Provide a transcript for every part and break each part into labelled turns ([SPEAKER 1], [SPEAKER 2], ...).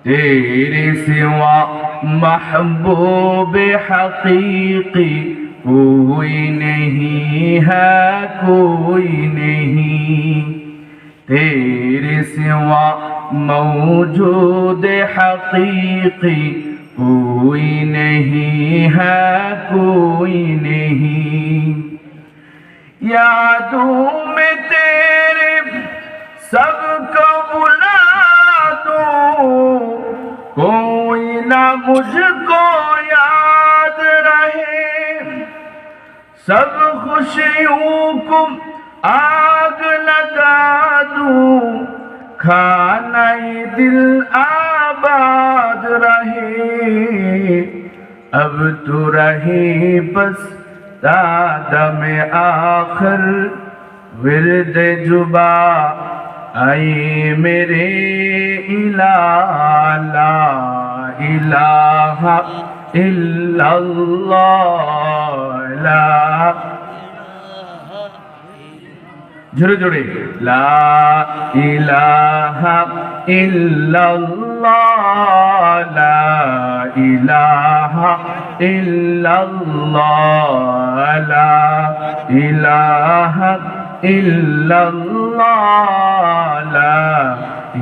[SPEAKER 1] तेरे सिवा महबूब हकीकी कोई नहीं है, कोई नहीं। तेरे सिवा मौजूद हकीकी कोई नहीं है, कोई नहीं। यादों में तेरे सबको बुला दूं, कोई ना मुझको याद रहे। सब खुशियों को आग लगा दूं, खाना दिल आबाद रहे। अब तो रहे बस दादम आखिर विरद जुबा आए मेरे इलाहा, ला इलाहा इल्लल्लाह, ला जोरे जोरे ला इलाहा इल्लल्लाह, ला इलाहा इल्लल्लाह, ला इलाहा इल्लल्लाह, ला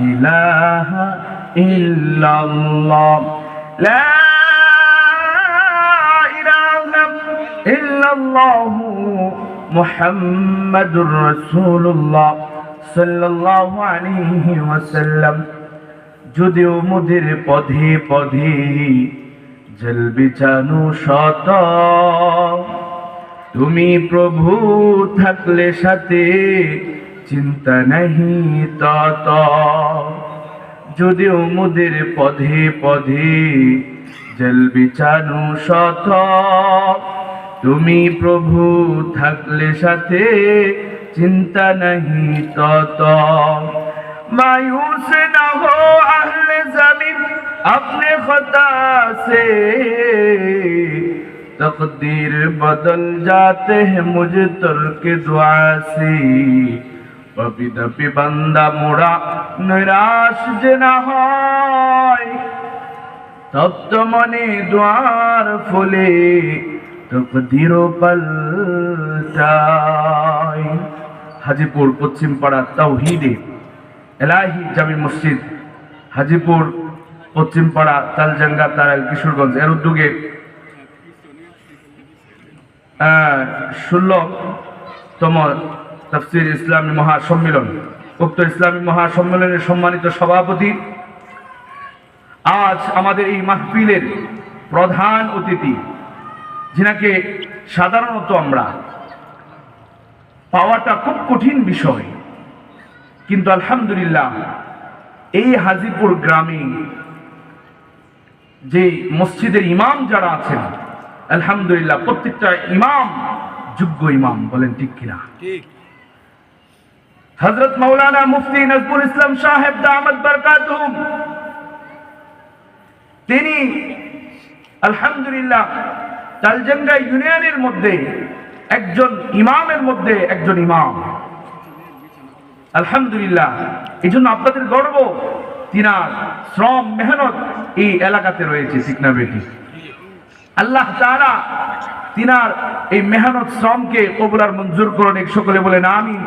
[SPEAKER 1] इलाहा इल्लल्लाह, ला इलाहा इल्लल्लाह मुहम्मदुर रसूलुल्लाह সাল্লাল্লাহু আলাইহি ওয়াসাল্লাম। যদিও মোদের পথে পথে জল বিছানো শত, তুমি প্রভু থাকলে সাথে চিন্তা নাহি তত। যদিও মোদের পথে পথে জল বিছানো শত, তুমি প্রভু থাকলে সাথে চিন্তা নাহি তত। मायूस न हो अहले ज़मीन अपने खता से, तकदीर बदल जाते हैं मुझ तर्क दुआ से। पपी दपी बंदा मुड़ा निराश जे न হয়, তপ্ত মনে দুয়ার ফুলে তকদীর পাল্টায়। হাজিপুর পশ্চিম পাড়া তাওহীদে এলাহি জামি মসজিদ, হাজিপুর পশ্চিম পাড়া তালজাঙ্গা তারাইল কিশোরগঞ্জ এর উদ্যোগে 16তম তাফসীর ইসলামী মহাসম্মেলন। উক্ত ইসলামী মহাসম্মেলনের সম্মানিত সভাপতি, আজ আমাদের এই মাহফিলের প্রধান অতিথি, যিনাকে সাধারণত আমরা পাওয়াটা খুব কঠিন বিষয়, কিন্তু আলহামদুলিল্লাহ এই হাজিপুর গ্রামে যে মসজিদের ইমাম যারা আছেন, আলহামদুলিল্লাহ প্রত্যেকটা ইমাম যোগ্য ইমাম, বলেন ঠিক কিনা? হযরত মাওলানা মুফতি নজরুল ইসলাম সাহেব দামাত বরকাতুহুম, তিনি আলহামদুলিল্লাহ তালজাঙ্গা ইউনিয়নের মধ্যে একজন ইমামের মধ্যে একজন ইমাম। আলহামদুলিল্লাহ, এই জন্য আপনাদের গর্ব, তিনার শ্রম মেহনত এই এলাকাতে রয়েছে, ঠিক না বেটি? আল্লাহ তাআলা তিনার এই মেহনত শ্রমকে কবুল আর মঞ্জুর করুন, সকলে বলেন আমিন।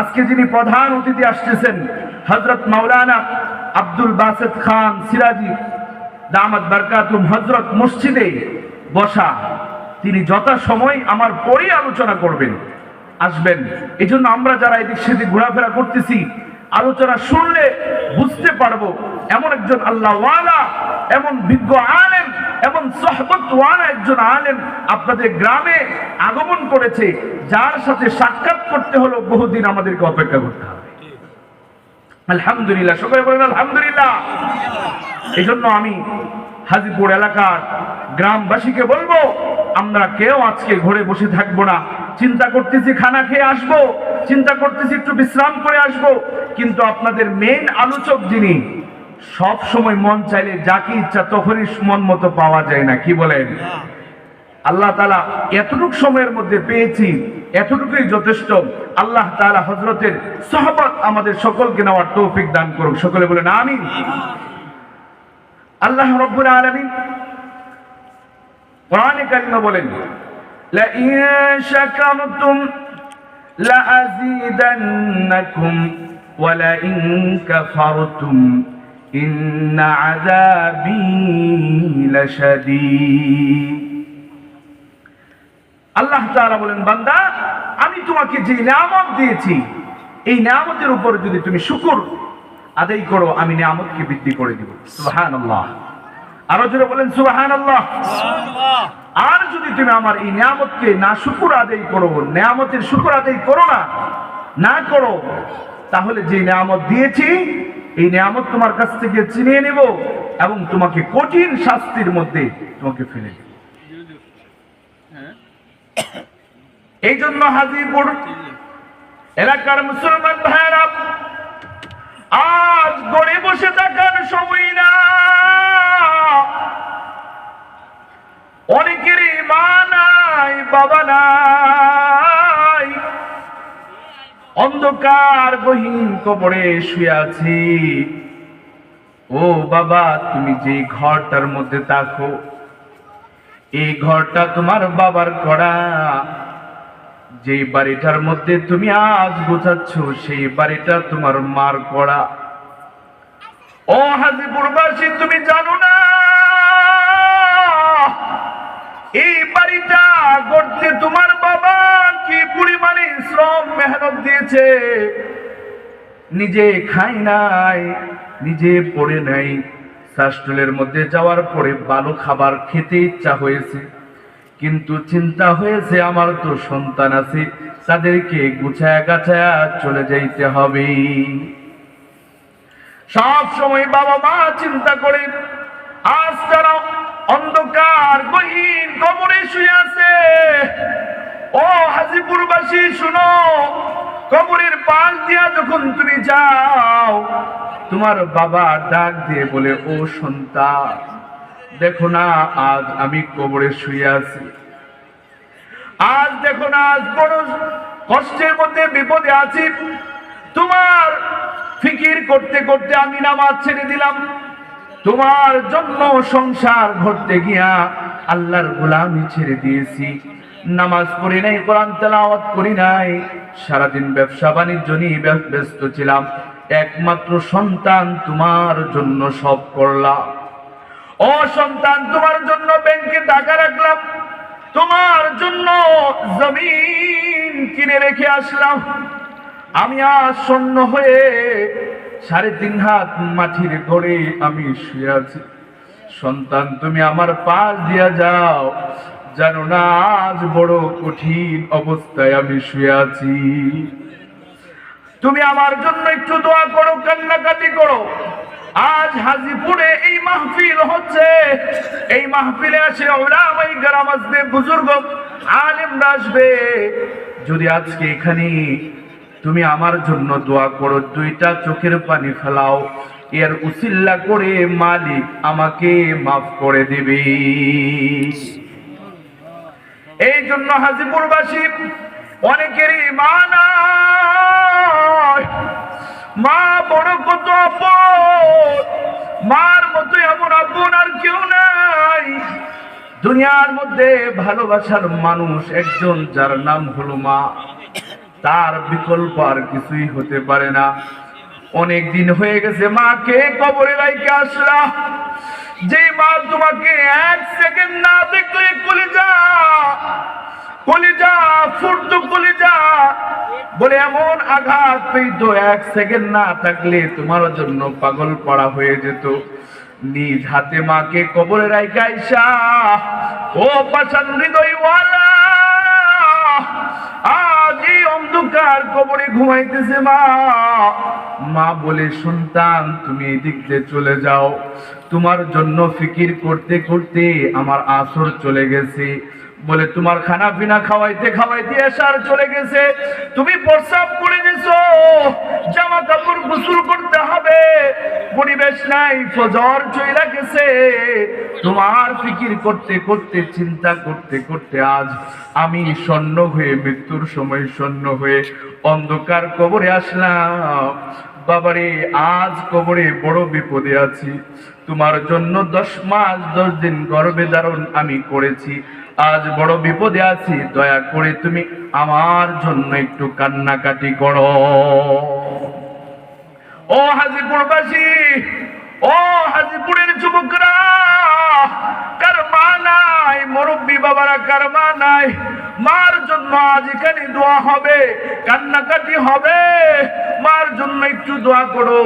[SPEAKER 1] আজকে যিনি প্রধান অতিথি আসতেছেন, হযরত মাওলানা আব্দুল বাসেত খান সিরাজি দামাত বরকাতুহুম, হযরত মসজিদে বসা, তিনি যথাসময় আমার পরে আলোচনা করবেন, আসবেন। এই জন্য আমরা যারা এদিক সেদিক ঘোরাফেরা করতেছি, আলোচনা শুনলে বুঝতে পারবো এমন একজন আল্লাহওয়ালা, এমন বিজ্ঞ আলেম, এমন সোহবতওয়ালা একজন আলেম আপনাদের গ্রামে আগমন করেছে, যার সাথে সাক্ষাৎ করতে হলো বহুদিন আমাদেরকে অপেক্ষা করতে হবে। আলহামদুলিল্লাহ, সকলে বলেন আলহামদুলিল্লাহ। এই জন্য আমি হাজিপুর এলাকার গ্রামবাসীকে বলবো, আমরা কেউ আজকে ঘরে বসে থাকবো না। চিন্তা করতেছি খানা খেয়ে আসবো, চিন্তা করতেছি একটু বিশ্রাম করে আসবো, কিন্তু আপনাদের মেইন আলোচক যিনি, সব সময় মন চাইলে যাকে ইচ্ছা তখনই মন মতো পাওয়া যায় না, কি বলেন? আল্লাহ তাআলা এতটুকু সময়ের মধ্যে পেয়েছি, এতটুকুই যথেষ্ট। আল্লাহ তাআলা হযরতের সুহবত আমাদের সকলকে নেওয়ার তৌফিক দান করুক, সকলে বলেন আমিন। আল্লাহ রাব্বুল আলামিন কোরআনে কারিমে বলেন, লা ইন শাকারতুম লা আযীদান্নাকুম ওয়া লা ইন কাফারতুম ইন্না আযাবী লাশাদীদ। আল্লাহ তাআলা বলেন, বান্দা আমি তোমাকে যে নিয়ামত দিয়েছি এই নিয়ামতের উপর যদি তুমি শুকর আদায় করো আমি নিয়ামতকে বৃদ্ধি করে দিব। সুবহানাল্লাহ। আরো জোরে বলেন সুবহানাল্লাহ। আর যদি তুমি আমার এই নিয়ামতকে না শুকর আদায় করো, নিয়ামতের শুকর আদায় করো না করো, তাহলে যে নিয়ামত দিয়েছি এই নিয়ামত তোমার কাছ থেকে ছিনিয়ে নেব এবং তোমাকে কঠিন শাস্তির মধ্যে তোমাকে ফেলে দেব। এই জন্য হাজীপুর এলাকার মুসলমান ভাইরা আজ গড়ে বসে থাকার সময় না। অনেকেরই মা নাই, বাবা নাই, অন্ধকার গহীন কবরে শুয়ে আছি। ও বাবা, তুমি যে ঘরটার মধ্যে থাকো এই ঘরটা তোমার বাবার করা। যে বাড়িটার মধ্যে তুমি আজ গোছাচ্ছ সেই বাড়িটা তোমার মার করা। ও হাজীপুরবাসী, তুমি জানো না এই বাড়িটা গড়তে তোমার বাবা কি পরিমাণে শ্রম মেহনত দিয়েছে। নিজে খাই নাই, নিজে পড়ে নাই, শ্বাসটলের মধ্যে যাওয়ার পরে ভালো খাবার খেতে ইচ্ছা হয়েছে, কিন্তু চিন্তা হয়েছে আমার তো সন্তান আছে, তাদেরকে গুছায়া গাছায়া চলে যাইতে হবে। সব সময় বাবা মা চিন্তা করে আজ তারা অন্ধকার গহীন কবরে শুয়ে আছে। ও হাজীপুরবাসী শুনো, কবরের পাশ দিয়া যখন তুমি যাও তোমার বাবা ডাক দিয়ে বলে, ও সন্তান দেখো না আজ আমি কবরে শুয়ে আছি, আজ দেখো না আজ বড় কষ্টের মধ্যে বিপদে আছি, তোমার ফিকির করতে করতে আমি নামাজ ছেড়ে দিলাম, তোমার জন্য সংসার ঘটতে গিয়া আল্লাহর গোলামি ছেড়ে দিয়েছি, নামাজ পড়ি নাই, কোরআন তেলাওয়াত করি নাই, সারাদিন ব্যবসা বাণিজ্য নিয়ে ব্যস্ত ছিলাম, একমাত্র সন্তান তোমার জন্য সব করলাম। ও সন্তান, তোমার জন্য ব্যাংকে টাকা রাখলাম, তোমার জন্য জমিন কিনে রেখে আসলাম, আমি আজ শূন্য হয়ে 3.5 হাত মাটির ঘরে আমি শুয়ে আছি। সন্তান তুমি আমার পাশ দিয়া যাও, জানো না আজ বড় কঠিন অবস্থায় আমি শুয়ে আছি, তুমি আমার জন্য একটু দোয়া করো, কান্নাকাটি করো। আজ হাজীপুরে এই মাহফিল হচ্ছে, এই মাহফিলে আসে ওলামায়ে কেরাম আসবে, বুজুর্গ আলেমরা আসবে। যদি আজকে এখানে তুমি আমার জন্য দোয়া করো, 2টা চোখের পানি ফেলাও, এর উসিল্লা করে মালিক আমাকে মাফ করে দিবে। এই জন্য হাজীপুরবাসী অনেকেরই মা নাই, মা বড় কত আপন, মার মতো এমন আপন আর কেউ নাই দুনিয়ার মধ্যে। ভালোবাসার মানুষ একজন, যার নাম হলো মা, তার বিকল্প আর কিছুই হতে পারে না। অনেক দিন হয়ে গেছে মাকে কবরে রাইখে আসলা, যে মা তোমাকে 1 সেকেন্ড না দেখলে কলিজা ফুটতো, কলিজা বলে এমন আঘাত পেতো, 1 সেকেন্ড না থাকলে তোমার জন্য পাগল পড়া হয়ে যেত। নিজ হাতে মাকে কবরে রাইখে আইসা ও পাষাণ হৃদয়ওয়ালা আজ এই অন্ধকার কবরে ঘুমাইতেছে মা বলে, সন্তান তুমি এদিক দিয়ে চলে যাও, তোমার জন্য ফিকির করতে করতে আমার আসর চলে গেছে, বলে তোমার খানা পিনা খাওয়াইতে খাওয়াইতে এশার চলে গেছে, তুমি প্রস্রাব করে দিছো, জামা কাপড় গোসল করতে হবে, পরিবেশ নাই, ফজর চলে গেছে। তোমার ফিকির করতে করতে চিন্তা করতে করতে আজ আমি শূন্য হয়ে, মৃত্যুর সময় শূন্য হয়ে অন্ধকার কবরে আসলাম। বাবারে আজ কবরে বড় বিপদে আছি, তোমার জন্য 10 মাস 10 দিন গর্ভে ধারণ আমি করেছি, আজ বড় বিপদে আছি, দয়া করে তুমি আমার জন্য একটু কান্নাকাটি করো। ও হাজীপুরবাসী, ও হাজীপুরের যুবকরা, কার মা নাই, মুরব্বী বাবারা কার মা নাই, মার জন্য আজ এখানে দোয়া হবে, কান্নাকাটি হবে, মার জন্য একটু দোয়া করো।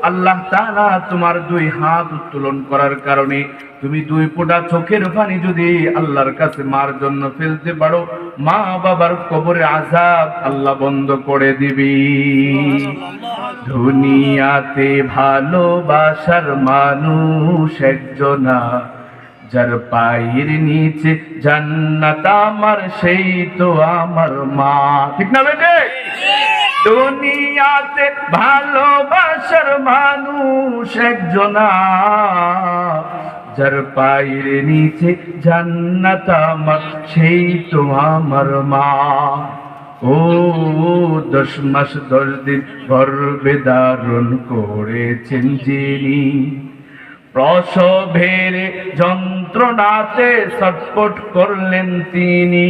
[SPEAKER 1] আল্লাহ তাআলা তোমার 2 হাত উত্তোলন করার কারণে তুমি 2 ফোঁটা চোখের পানি যদি আল্লাহর কাছে মার জন্য ফেলতে পারো, মা বাবার কবরে আযাব আল্লাহ বন্ধ করে দিবি। দুনিয়াতে ভালোবাসার মানুষ একজনা, যার পায়ের নিচে জান্নাত আমার, সেই তো আমার মা। ঠিক না বেটে? দুনিয়াতে ভালোবাসার মানুষ একজনা, যার পায়ের নিচে জান্নাত আমার, সেই তো আমার মা। ও 10 মাস 10 দিন গর্ভে ধারণ করেছেন যিনি, প্রসবের যন্ত্রণাতে ছটফট করলেন তিনি,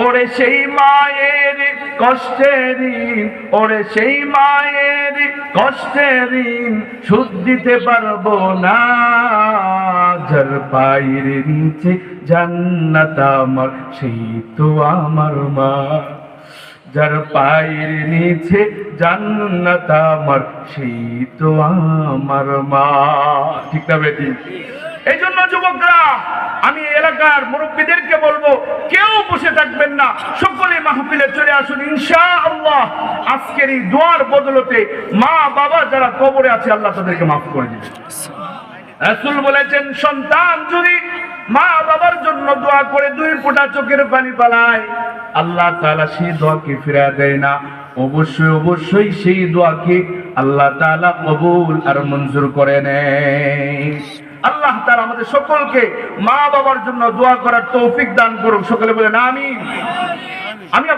[SPEAKER 1] ওরে সেই মায়ের কষ্টের ঋণ, ওরে সেই মায়ের কষ্টের ঋণ শোধ দিতে পারবো না, যার পায়ের নিচে জান্নাত আমার, সেই তো আমার মা। যার পায়ের নিচে জান্নাত আমার, সেই তো আমার মা। ঠিক না বেটি? এই জন্য যুবকরা, আমি এলাকার মুরব্বীদেরকে বলবো, কেউ বসে থাকবেন না, সকলে মাহফিলে চলে আসুন ইনশাআল্লাহ। আজকের এই দোয়ার বদলতে মা বাবা যারা কবরে আছে, আল্লাহ তাদেরকে মাফ করে দিবেন। রাসূল বলেছেন, সন্তান যদি মা বাবার জন্য দোয়া করে 2 ফোঁটা চোখের পানি পালায়, আল্লাহ তাআলা সেই দোয়াকে ফিরিয়ে দেয় না। অবশ্যই অবশ্যই সেই দোয়াকে আল্লাহ তাআলা কবুল আর মঞ্জুর করে নেয়। আল্লাহ তাআলা আমাদের সকলকে মা বাবার জন্য দোয়া করার তৌফিক দান করুক। সকলে বলেন আমিন। আমি